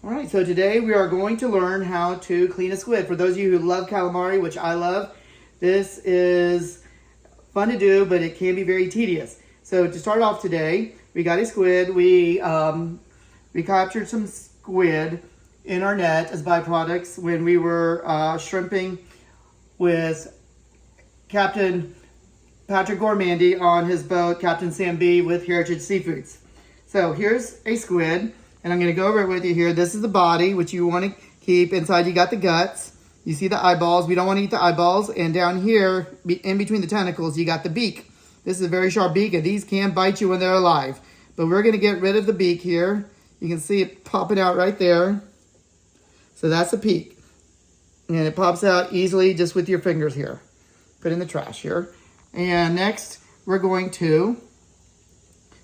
All right, so today we are going to learn how to clean a squid. For those of you who love calamari, which I love, this is fun to do, but it can be very tedious. So to start off today, we got a squid. We captured some squid in our net as byproducts when we were shrimping with Captain Patrick Gormandy on his boat, Captain Sam B, with Heritage Seafoods. So here's a squid. And I'm going to go over it with you here. This is the body, which you want to keep. Inside, you got the guts. You see the eyeballs. We don't want to eat the eyeballs. And down here, in between the tentacles, you got the beak. This is a very sharp beak, and these can bite you when they're alive. But we're going to get rid of the beak here. You can see it popping out right there. So that's the beak. And it pops out easily just with your fingers here. Put in the trash here. And next, we're going to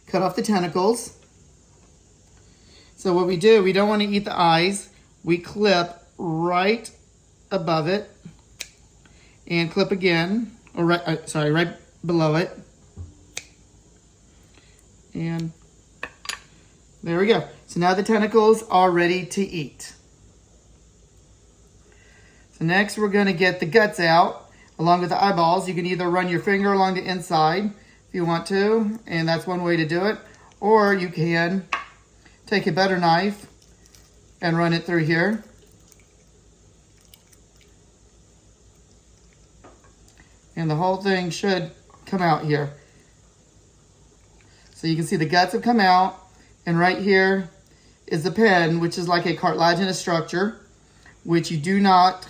cut off the tentacles. So what we do, we don't want to eat the eyes. We clip right above it and clip again, or right below it. And there we go. So now the tentacles are ready to eat. So next we're going to get the guts out along with the eyeballs. You can either run your finger along the inside if you want to, and that's one way to do it, or you can take a butter knife and run it through here. And the whole thing should come out here. So you can see the guts have come out, and right here is the pen, which is like a cartilaginous structure, which you do not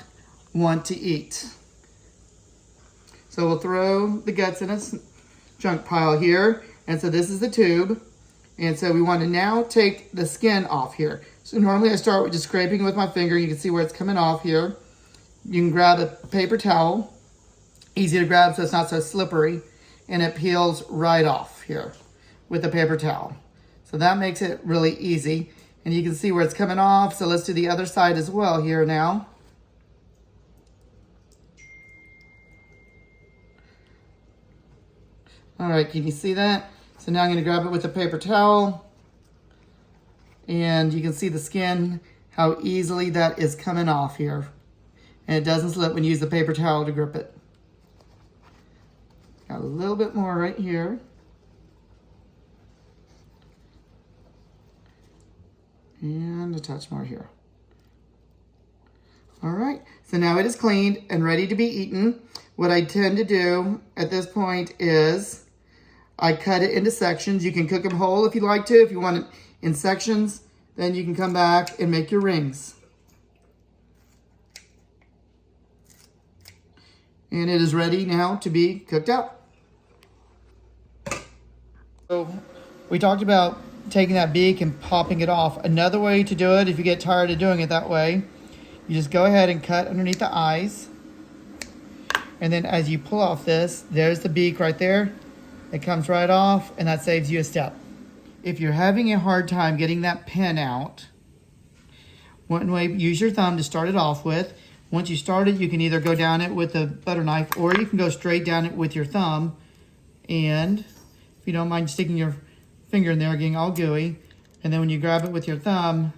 want to eat. So we'll throw the guts in a junk pile here. And so this is the tube. And so we want to now take the skin off here. So normally I start with just scraping with my finger. You can see where it's coming off here. You can grab a paper towel. Easy to grab so it's not so slippery. And it peels right off here with a paper towel. So that makes it really easy. And you can see where it's coming off. So let's do the other side as well here now. All right, can you see that? So now I'm going to grab it with a paper towel, and you can see the skin, how easily that is coming off here. And it doesn't slip when you use the paper towel to grip it. Got a little bit more right here. And a touch more here. All right, so now it is cleaned and ready to be eaten. What I tend to do at this point is I cut it into sections. You can cook them whole if you like to. If you want it in sections, then you can come back and make your rings. And it is ready now to be cooked up. So we talked about taking that beak and popping it off. Another way to do it, if you get tired of doing it that way, you just go ahead and cut underneath the eyes. And then as you pull off this, there's the beak right there. It comes right off, and that saves you a step. If you're having a hard time getting that pen out, one way, use your thumb to start it off with. Once you start it, you can either go down it with a butter knife, or you can go straight down it with your thumb. And if you don't mind sticking your finger in there, getting all gooey, and then when you grab it with your thumb,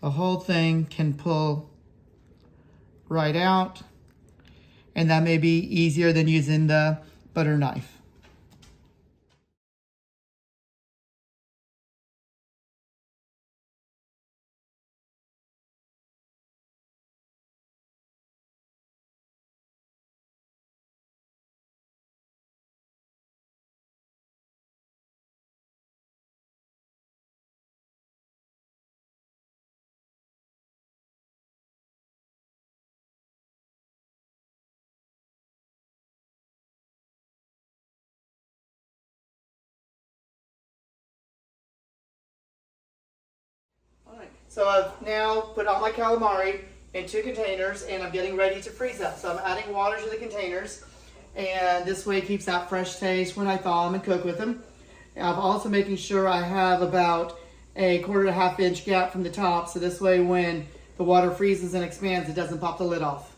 the whole thing can pull right out. And that may be easier than using the butter knife. So I've now put all my calamari in 2 containers, and I'm getting ready to freeze them. So I'm adding water to the containers, and this way it keeps that fresh taste when I thaw them and cook with them. And I'm also making sure I have about a 1/4 to 1/2 inch gap from the top, so this way when the water freezes and expands, it doesn't pop the lid off.